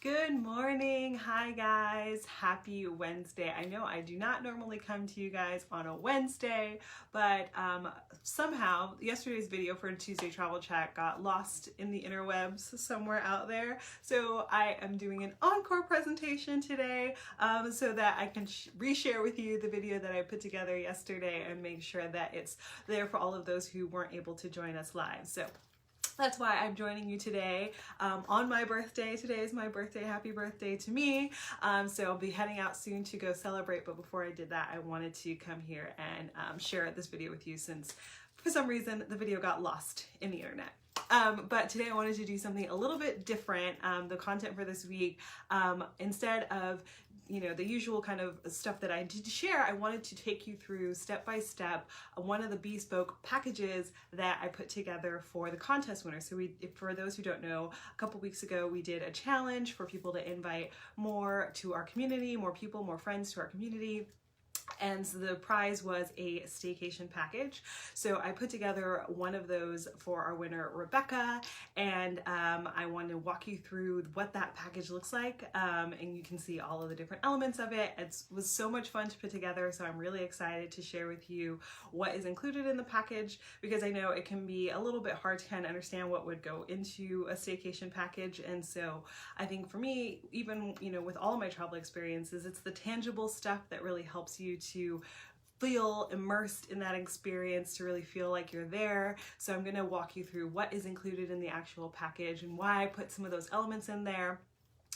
Good morning. Hi guys. Happy Wednesday. I know I do not normally come to you guys on a Wednesday, but somehow yesterday's video for Tuesday Travel Chat got lost in the interwebs somewhere out there. So I am doing an encore presentation today so that I can reshare with you the video that I put together yesterday and make sure that it's there for all of those who weren't able to join us live. So that's why I'm joining you today on my birthday. Today is my birthday. Happy birthday to me. So I'll be heading out soon to go celebrate. But before I did that, I wanted to come here and share this video with you since for some reason the video got lost in the internet. But today I wanted to do something a little bit different. The content for this week, instead of the usual kind of stuff that I did share, I wanted to take you through step by step one of the bespoke packages that I put together for the contest winner. So for those who don't know, a couple weeks ago we did a challenge for people to invite more to our community, more people, more friends to our community. And so the prize was a staycation package. So I put together one of those for our winner, Rebecca, and I want to walk you through what that package looks like, and you can see all of the different elements of it. It was so much fun to put together, so I'm really excited to share with you what is included in the package, because I know it can be a little bit hard to kind of understand what would go into a staycation package. And so I think for me, even with all of my travel experiences, it's the tangible stuff that really helps you to feel immersed in that experience, to really feel like you're there. So I'm going to walk you through what is included in the actual package and why I put some of those elements in there,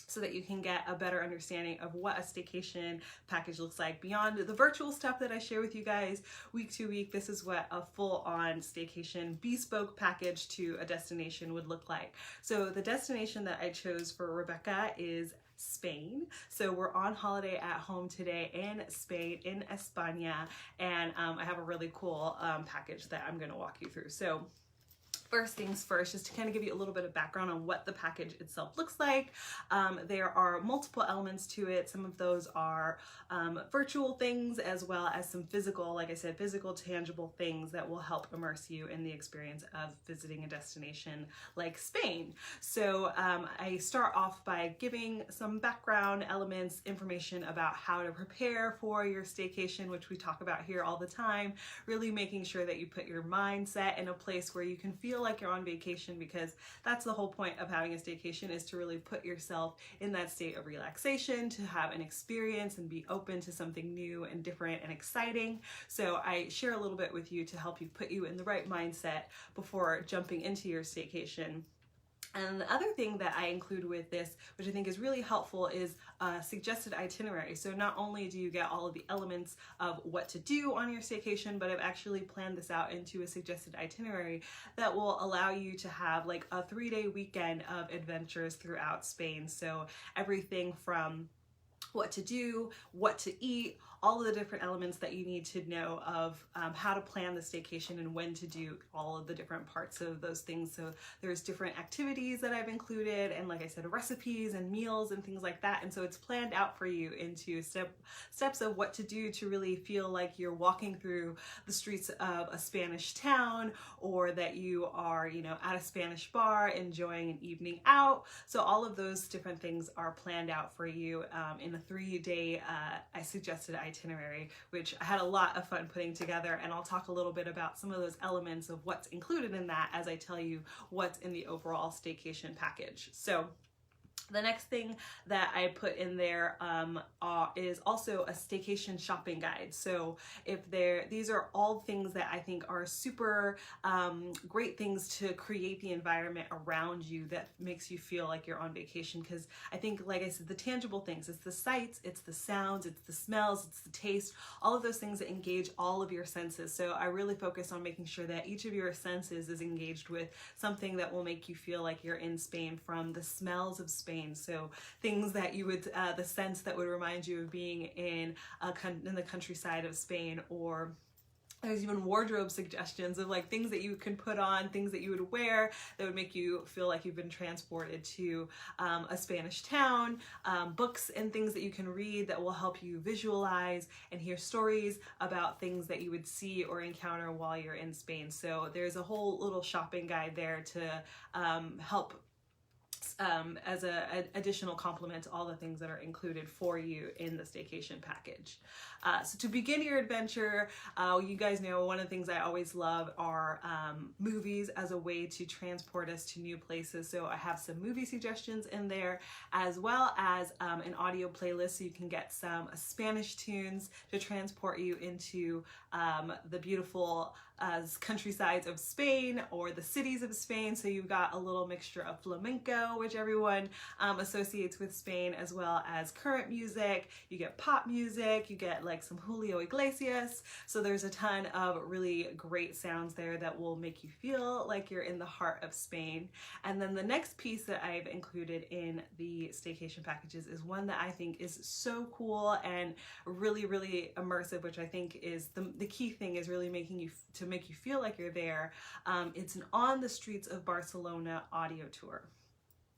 so that you can get a better understanding of what a staycation package looks like beyond the virtual stuff that I share with you guys week to week. This is what a full-on staycation bespoke package to a destination would look like. So the destination that I chose for Rebecca is Spain. So we're on holiday at home today in Spain, in España, and I have a really cool package that I'm going to walk you through. So first things first, just to kind of give you a little bit of background on what the package itself looks like. There are multiple elements to it. Some of those are virtual things, as well as some physical, like I said, physical, tangible things that will help immerse you in the experience of visiting a destination like Spain. So I start off by giving some background elements, information about how to prepare for your staycation, which we talk about here all the time, really making sure that you put your mindset in a place where you can feel like you're on vacation, because that's the whole point of having a staycation, is to really put yourself in that state of relaxation, to have an experience and be open to something new and different and exciting. So I share a little bit with you to help you put you in the right mindset before jumping into your staycation. And the other thing that I include with this, which I think is really helpful, is a suggested itinerary. So not only do you get all of the elements of what to do on your staycation, but I've actually planned this out into a suggested itinerary that will allow you to have like a 3-day weekend of adventures throughout Spain. So everything from what to do, what to eat, all of the different elements that you need to know of how to plan the staycation and when to do all of the different parts of those things. So there's different activities that I've included, and like I said, recipes and meals and things like that. And so it's planned out for you into steps of what to do to really feel like you're walking through the streets of a Spanish town, or that you are, at a Spanish bar enjoying an evening out. So all of those different things are planned out for you in a 3-day I suggested itinerary, which I had a lot of fun putting together, and I'll talk a little bit about some of those elements of what's included in that as I tell you what's in the overall staycation package. So the next thing that I put in there is also a staycation shopping guide. So these are all things that I think are super great things to create the environment around you that makes you feel like you're on vacation. Because I think, like I said, the tangible things, it's the sights, it's the sounds, it's the smells, it's the taste, all of those things that engage all of your senses. So I really focus on making sure that each of your senses is engaged with something that will make you feel like you're in Spain, from the smells of Spain. So things that you would, the sense that would remind you of being in the countryside of Spain, or there's even wardrobe suggestions of like things that you can put on, things that you would wear that would make you feel like you've been transported to a Spanish town, books and things that you can read that will help you visualize and hear stories about things that you would see or encounter while you're in Spain. So there's a whole little shopping guide there to help as an additional complement to all the things that are included for you in the staycation package. So to begin your adventure, you guys know one of the things I always love are movies as a way to transport us to new places. So I have some movie suggestions in there, as well as an audio playlist so you can get some Spanish tunes to transport you into the beautiful countrysides of Spain or the cities of Spain. So you've got a little mixture of flamenco, which everyone associates with Spain, as well as current music. You get pop music, you get like some Julio Iglesias. So there's a ton of really great sounds there that will make you feel like you're in the heart of Spain. And then the next piece that I've included in the staycation packages is one that I think is so cool and really, really immersive, which I think is the key thing, is really making you make you feel like you're there. It's an On the Streets of Barcelona audio tour.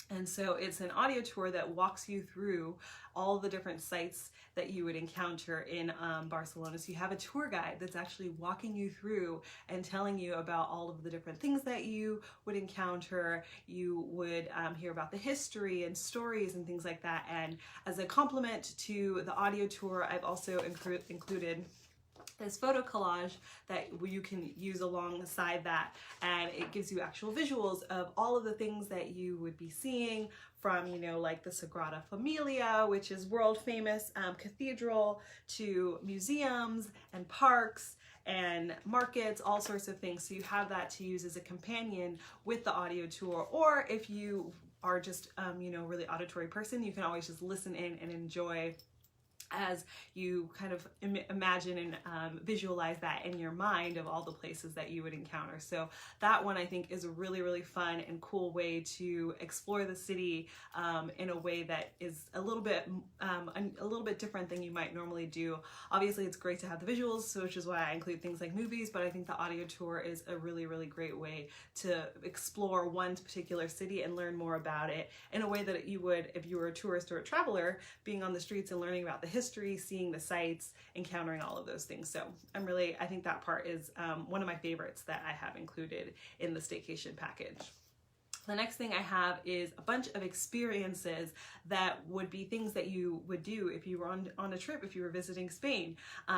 And so it's an audio tour that walks you through all the different sites that you would encounter in Barcelona. So you have a tour guide that's actually walking you through and telling you about all of the different things that you would encounter. You would hear about the history and stories and things like that. And as a complement to the audio tour, I've also included this photo collage that you can use alongside that, and it gives you actual visuals of all of the things that you would be seeing from, you know, like the Sagrada Familia, which is world famous cathedral, to museums and parks and markets, all sorts of things. So you have that to use as a companion with the audio tour, or if you are just you know, really auditory person, you can always just listen in and enjoy as you kind of imagine and visualize that in your mind of all the places that you would encounter. So that one I think is a really, really fun and cool way to explore the city in a way that is a little bit different than you might normally do. Obviously, it's great to have the visuals, so which is why I include things like movies, but I think the audio tour is a really, really great way to explore one particular city and learn more about it in a way that you would if you were a tourist or a traveler, being on the streets and learning about the history, seeing the sights, encountering all of those things. So I think that part is one of my favorites that I have included in the staycation package. The next thing I have is a bunch of experiences that would be things that you would do if you were on a trip, if you were visiting Spain.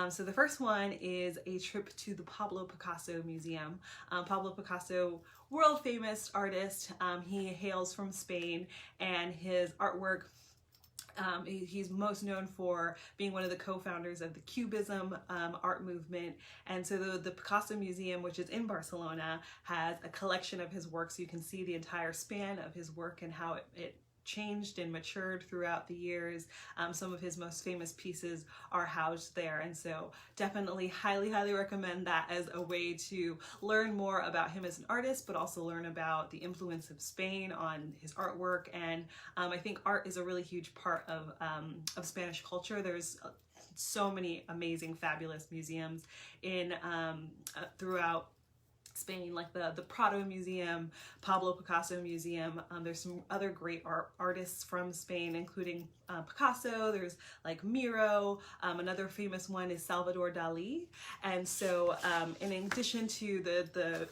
So the first one is a trip to the Pablo Picasso Museum. Pablo Picasso, world famous artist. He hails from Spain, and his artwork, he's most known for being one of the co-founders of the Cubism art movement. And so the Picasso Museum, which is in Barcelona, has a collection of his work, so you can see the entire span of his work and how it changed and matured throughout the years. Some of his most famous pieces are housed there, and so definitely highly recommend that as a way to learn more about him as an artist, but also learn about the influence of Spain on his artwork. And I think art is a really huge part of Spanish culture. There's so many amazing, fabulous museums in throughout Spain, like the Prado Museum, Pablo Picasso Museum. There's some other great artists from Spain, including Picasso. There's like Miro. Another famous one is Salvador Dali. And so in addition to the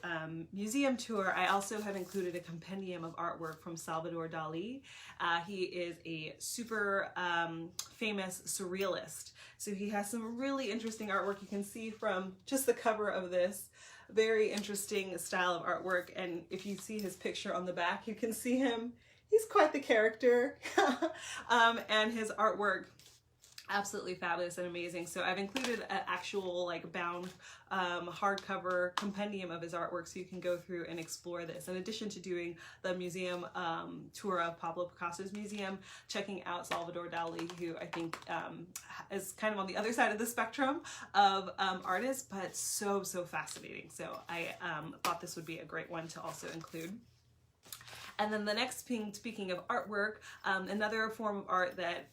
museum tour, I also have included a compendium of artwork from Salvador Dali. He is a super famous surrealist. So he has some really interesting artwork. You can see from just the cover of this, very interesting style of artwork. And if you see his picture on the back, you can see him. He's quite the character. And his artwork, absolutely fabulous and amazing. So I've included an actual like bound hardcover compendium of his artwork, so you can go through and explore this. In addition to doing the museum tour of Pablo Picasso's museum, checking out Salvador Dali, who I think is kind of on the other side of the spectrum of artists, but so fascinating. So I thought this would be a great one to also include. And then the next thing, speaking of artwork, another form of art that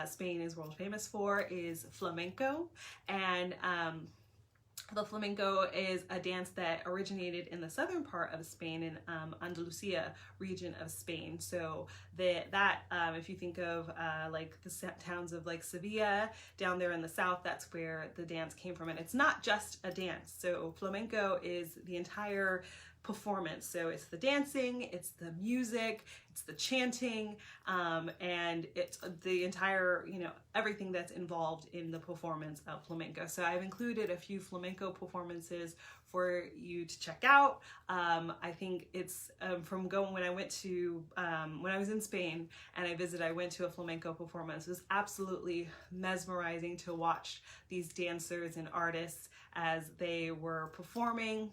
Spain is world famous for is flamenco. And the flamenco is a dance that originated in the southern part of Spain, in Andalusia region of Spain. So if you think of like the towns of like Sevilla down there in the south, that's where the dance came from. And it's not just a dance. So flamenco is the entire performance. So it's the dancing, it's the music, it's the chanting, and it's the entire, everything that's involved in the performance of flamenco. So I've included a few flamenco performances for you to check out. I think it's from when I went to, when I was in Spain and I went to a flamenco performance. It was absolutely mesmerizing to watch these dancers and artists as they were performing,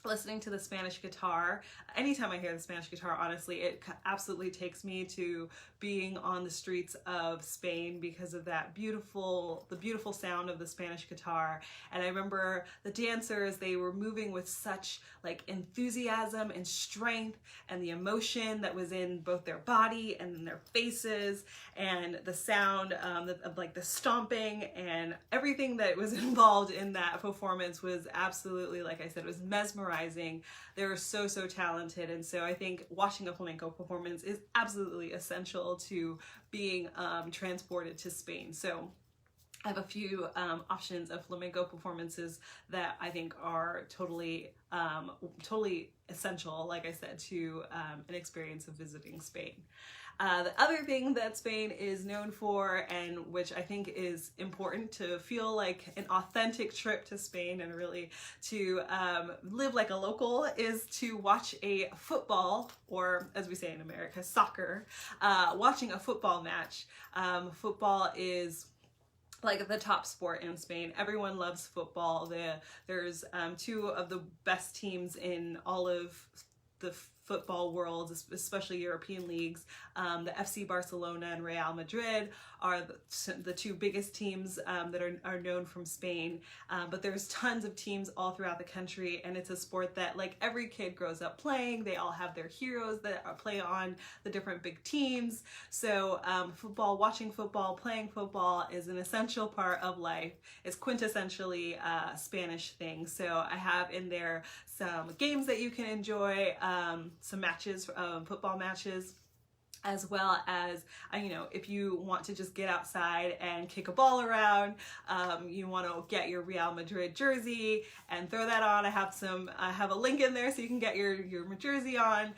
listening to the Spanish guitar. Anytime I hear the Spanish guitar, honestly, it absolutely takes me to being on the streets of Spain because of the beautiful sound of the Spanish guitar. And I remember the dancers, they were moving with such like enthusiasm and strength, and the emotion that was in both their body and in their faces, and the sound of like the stomping, and everything that was involved in that performance was absolutely, like I said, it was mesmerizing. They were so talented, and so I think watching a flamenco performance is absolutely essential to being transported to Spain. So I have a few options of flamenco performances that I think are totally essential, like I said, to an experience of visiting Spain. The other thing that Spain is known for, and which I think is important to feel like an authentic trip to Spain and really to live like a local, is to watch a football, or as we say in America, soccer, watching a football match. Football is like the top sport in Spain. Everyone loves football. There's two of the best teams in all of the football world, especially European leagues. The FC Barcelona and Real Madrid are the two biggest teams that are known from Spain. But there's tons of teams all throughout the country, and it's a sport that like every kid grows up playing. They all have their heroes that play on the different big teams. So watching football, playing football is an essential part of life. It's quintessentially a Spanish thing. So I have in there some games that you can enjoy, some matches, football matches, as well as, if you want to just get outside and kick a ball around, you want to get your Real Madrid jersey and throw that on. I have a link in there so you can get your jersey on,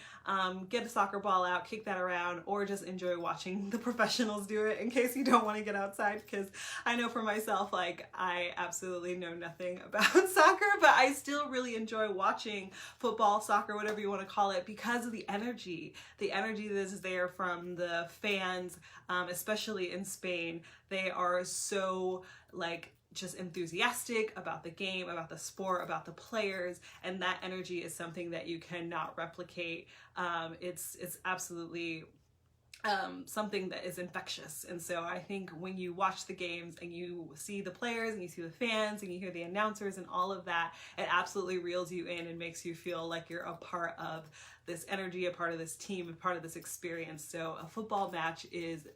get a soccer ball out, kick that around, or just enjoy watching the professionals do it in case you don't want to get outside, because I know for myself, like, I absolutely know nothing about soccer, but I still really enjoy watching football, soccer, whatever you want to call it, because of the energy that is there from the fans, especially in Spain. They are so like just enthusiastic about the game, about the sport, about the players, and that energy is something that you cannot replicate. It's absolutely something that is infectious. And so I think when you watch the games and you see the players and you see the fans and you hear the announcers and all of that, it absolutely reels you in and makes you feel like you're a part of this energy, a part of this team, a part of this experience. So a football match is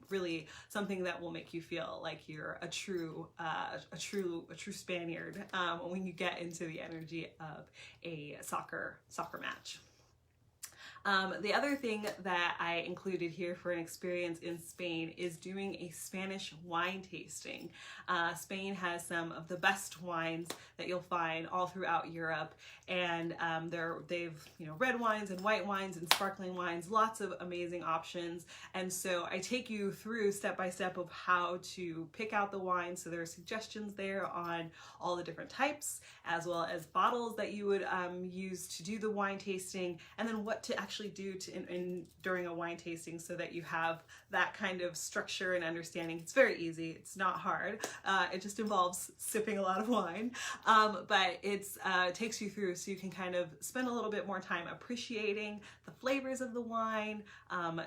really something that will make you feel like you're a true Spaniard when you get into the energy of a soccer match. The other thing that I included here for an experience in Spain is doing a Spanish wine tasting. Spain has some of the best wines that you'll find all throughout Europe, and they've red wines and white wines and sparkling wines, lots of amazing options. And so I take you through step by step of how to pick out the wine. So there are suggestions there on all the different types, as well as bottles that you would use to do the wine tasting, and then what to actually do during a wine tasting so that you have that kind of structure and understanding. It's very easy. It's not hard. It just involves sipping a lot of wine, but it takes you through so you can kind of spend a little bit more time appreciating the flavors of the wine,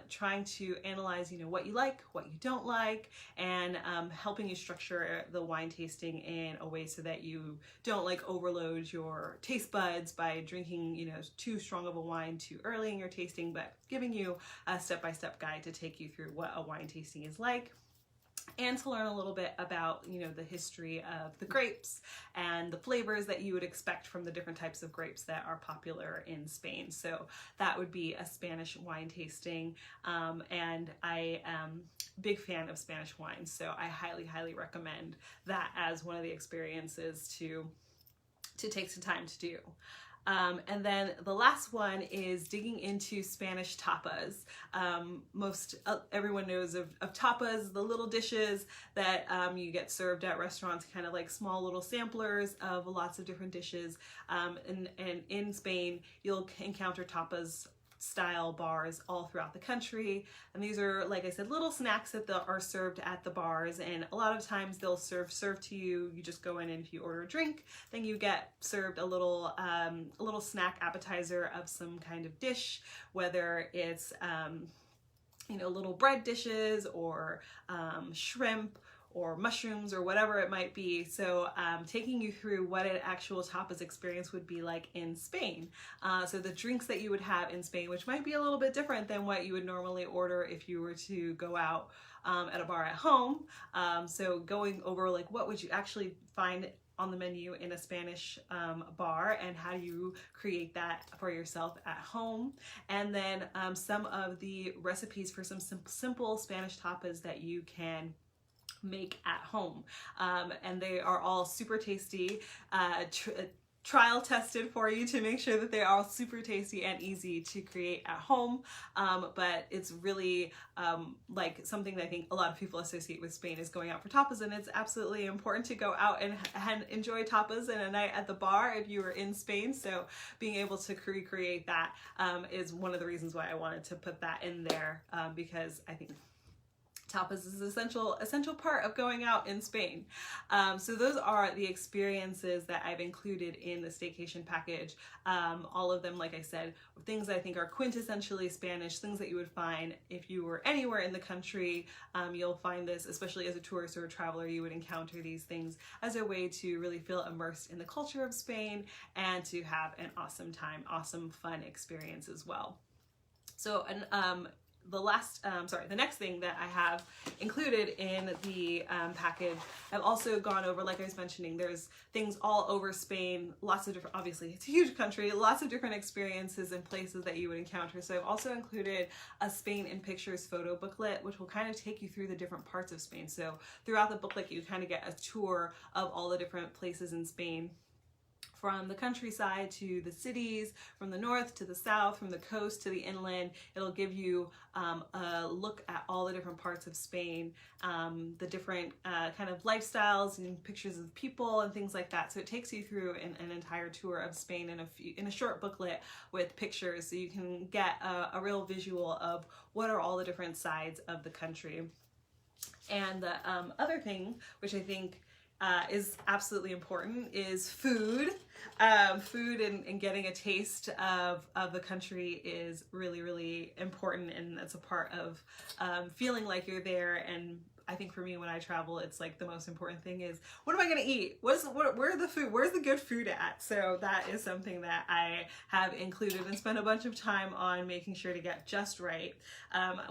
trying to analyze, what you like, what you don't like, and helping you structure the wine tasting in a way so that you don't like overload your taste buds by drinking, too strong of a wine too early in your tasting, but giving you a step-by-step guide to take you through what a wine tasting is like, and to learn a little bit about, the history of the grapes and the flavors that you would expect from the different types of grapes that are popular in Spain. So that would be a Spanish wine tasting, and I am a big fan of Spanish wine, so I highly recommend that as one of the experiences to take some time to do. And then the last one is digging into Spanish tapas. Everyone knows of tapas, the little dishes that you get served at restaurants, kind of like small little samplers of lots of different dishes. And in Spain, you'll encounter tapas style bars all throughout the country, and these are, like I said, little snacks that are served at the bars, and a lot of times they'll serve to you. You just go in, and if you order a drink, then you get served a little snack appetizer of some kind of dish, whether it's little bread dishes or shrimp or mushrooms or whatever it might be. So taking you through what an actual tapas experience would be like in Spain. So the drinks that you would have in Spain, which might be a little bit different than what you would normally order if you were to go out at a bar at home. So going over like what would you actually find on the menu in a Spanish bar, and how do you create that for yourself at home, and then some of the recipes for some simple Spanish tapas that you can make at home, and they are all super tasty, trial tested for you to make sure that they are all super tasty and easy to create at home. But it's really like something that I think a lot of people associate with Spain is going out for tapas, and it's absolutely important to go out and enjoy tapas and a night at the bar if you were in Spain. So being able to recreate that is one of the reasons why I wanted to put that in there, because I think tapas is an essential part of going out in Spain. So those are the experiences that I've included in the staycation package. All of them, like I said, things I think are quintessentially Spanish, things that you would find if you were anywhere in the country. You'll find this, especially as a tourist or a traveler, you would encounter these things as a way to really feel immersed in the culture of Spain and to have an awesome time, awesome fun experience as well. So, the next thing that I have included in the package, I've also gone over, like I was mentioning, there's things all over Spain, lots of different, obviously it's a huge country, lots of different experiences and places that you would encounter. So I've also included a Spain in Pictures photo booklet, which will kind of take you through the different parts of Spain. So throughout the booklet, you kind of get a tour of all the different places in Spain, from the countryside to the cities, from the north to the south, from the coast to the inland. It'll give you a look at all the different parts of Spain, the different kind of lifestyles and pictures of people and things like that. So it takes you through an entire tour of Spain in a short booklet with pictures, so you can get a real visual of what are all the different sides of the country. And the other thing, which I think is absolutely important, is food. Food and getting a taste of the country is really, really important, and that's a part of feeling like you're there. And I think for me, when I travel, it's like the most important thing is, what am I gonna eat? Where's the good food at? So that is something that I have included and spent a bunch of time on making sure to get just right.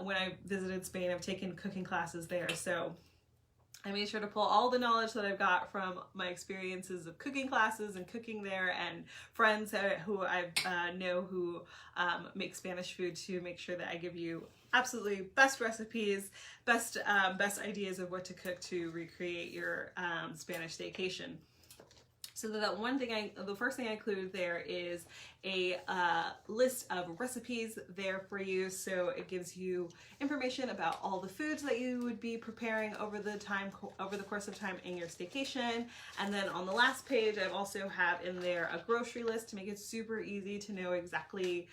When I visited Spain, I've taken cooking classes there, so I made sure to pull all the knowledge that I've got from my experiences of cooking classes and cooking there, and friends who I know who make Spanish food, to make sure that I give you absolutely best recipes, best ideas of what to cook to recreate your Spanish staycation. So the first thing I included there is a list of recipes there for you. So it gives you information about all the foods that you would be preparing over the course of time in your staycation. And then on the last page, I also have in there a grocery list to make it super easy to know exactly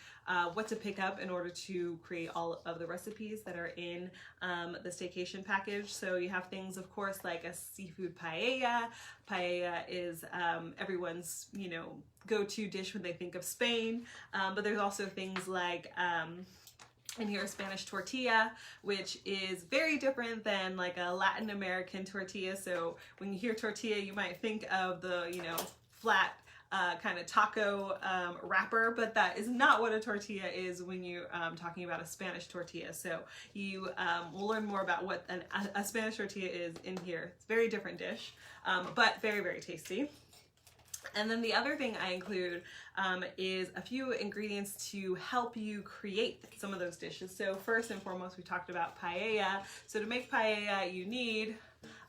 what to pick up in order to create all of the recipes that are in the staycation package. So you have things, of course, like a seafood paella. Paella is everyone's, go-to dish when they think of Spain, but there's also things like in here, Spanish tortilla, which is very different than like a Latin American tortilla. So when you hear tortilla, you might think of the flat kind of taco wrapper, but that is not what a tortilla is when you're talking about a Spanish tortilla. So you will learn more about what a Spanish tortilla is in here. It's a very different dish, but very, very tasty. And then the other thing I include is a few ingredients to help you create some of those dishes. So first and foremost, we talked about paella. So to make paella, you need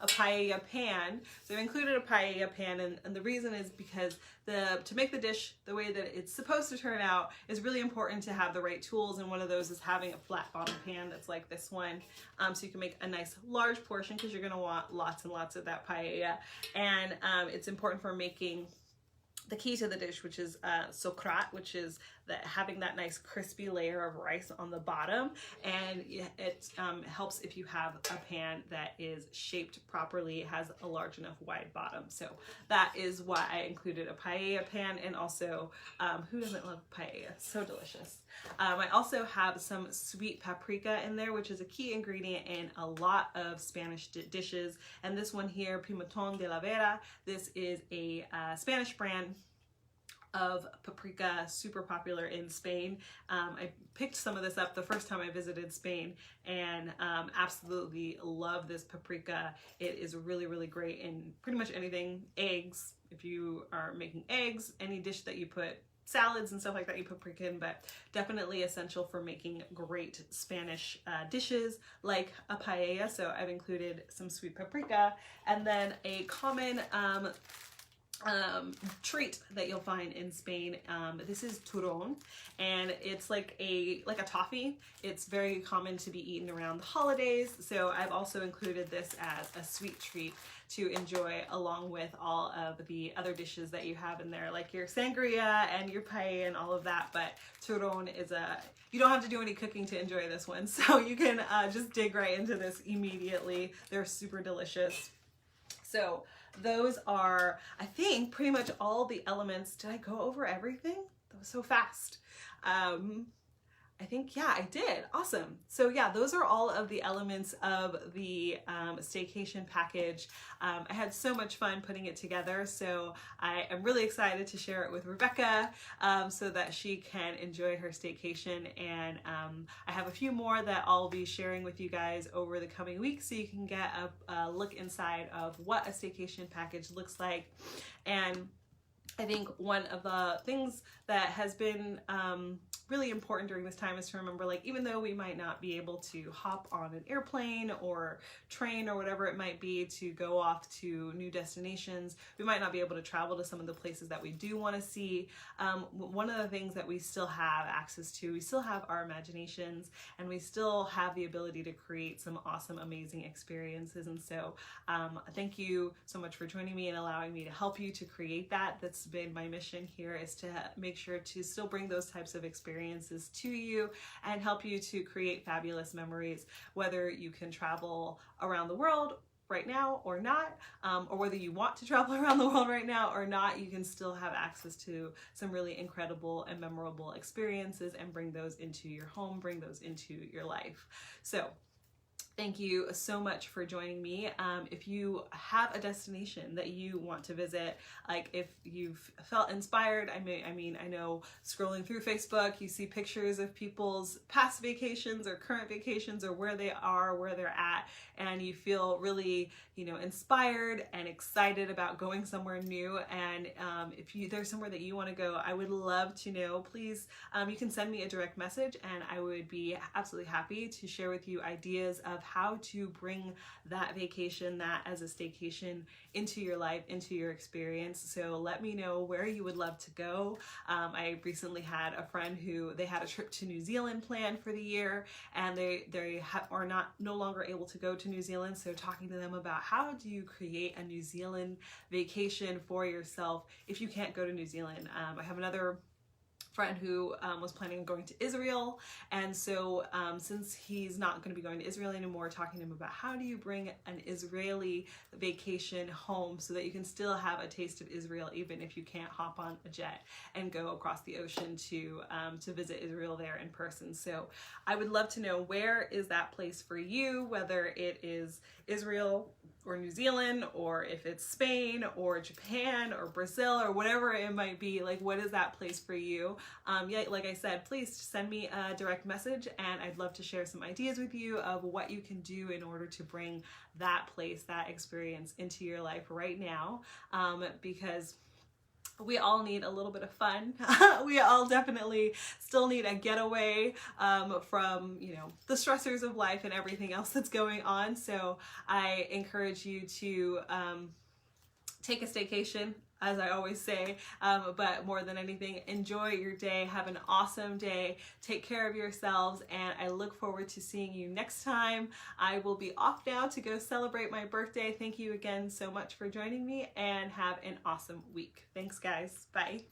a paella pan. So I've included a paella pan, and the reason is because to make the dish the way that it's supposed to turn out is really important to have the right tools, and one of those is having a flat bottom pan that's like this one, so you can make a nice large portion because you're going to want lots and lots of that paella. And it's important for making the key to the dish, which is sokrat, which is having that nice crispy layer of rice on the bottom. And it helps if you have a pan that is shaped properly, it has a large enough wide bottom. So that is why I included a paella pan, and also who doesn't love paella? So delicious. I also have some sweet paprika in there, which is a key ingredient in a lot of Spanish dishes. And this one here, Pimentón de la Vera, this is a Spanish brand of paprika, super popular in Spain. I picked some of this up the first time I visited Spain, and absolutely love this paprika. It is really, really great in pretty much anything. Eggs, if you are making eggs, any dish that you put, salads and stuff like that, you put paprika in, but definitely essential for making great Spanish dishes like a paella. So I've included some sweet paprika, and then a common treat that you'll find in Spain. This is Turon, and it's like a toffee. It's very common to be eaten around the holidays, so I've also included this as a sweet treat to enjoy along with all of the other dishes that you have in there, like your sangria and your paella and all of that. But Turon is you don't have to do any cooking to enjoy this one, so you can just dig right into this immediately. They're super delicious. So those are, I think, pretty much all the elements. Did I go over everything? That was so fast. I think, yeah, I did. Awesome. So yeah, those are all of the elements of the staycation package. I had so much fun putting it together, so I am really excited to share it with Rebecca so that she can enjoy her staycation. And I have a few more that I'll be sharing with you guys over the coming weeks, so you can get a look inside of what a staycation package looks like. And I think one of the things that has been really important during this time is to remember, like, even though we might not be able to hop on an airplane or train or whatever it might be to go off to new destinations, we might not be able to travel to some of the places that we do want to see. One of the things that we still have access to, we still have our imaginations, and we still have the ability to create some awesome, amazing experiences. And so thank you so much for joining me and allowing me to help you to create that. That's been my mission here, is to make sure to still bring those types of experiences to you and help you to create fabulous memories, whether you can travel around the world right now or not, or whether you want to travel around the world right now or not, you can still have access to some really incredible and memorable experiences and bring those into your home, bring those into your life. So thank you so much for joining me. If you have a destination that you want to visit, like if you've felt inspired, I know scrolling through Facebook, you see pictures of people's past vacations or current vacations or where they are, where they're at, and you feel really, inspired and excited about going somewhere new. And if there's somewhere that you want to go, I would love to know. Please, you can send me a direct message, and I would be absolutely happy to share with you ideas of how to bring that vacation, that as a staycation, into your life, into your experience. So let me know where you would love to go. I recently had a friend who they had a trip to New Zealand planned for the year, and they are no longer able to go to New Zealand. So talking to them about how do you create a New Zealand vacation for yourself if you can't go to New Zealand. I have another friend who was planning on going to Israel, and so since he's not going to be going to Israel anymore, talking to him about how do you bring an Israeli vacation home so that you can still have a taste of Israel even if you can't hop on a jet and go across the ocean to visit Israel there in person. So I would love to know, where is that place for you, whether it is Israel or New Zealand, or if it's Spain or Japan or Brazil or whatever it might be. Like, what is that place for you? Yeah, like I said, please send me a direct message, and I'd love to share some ideas with you of what you can do in order to bring that place, that experience into your life right now, because we all need a little bit of fun. We all definitely still need a getaway from, you know, the stressors of life and everything else that's going on. So I encourage you to take a staycation, as I always say, but more than anything, enjoy your day. Have an awesome day. Take care of yourselves, and I look forward to seeing you next time. I will be off now to go celebrate my birthday. Thank you again so much for joining me, and have an awesome week. Thanks, guys. Bye.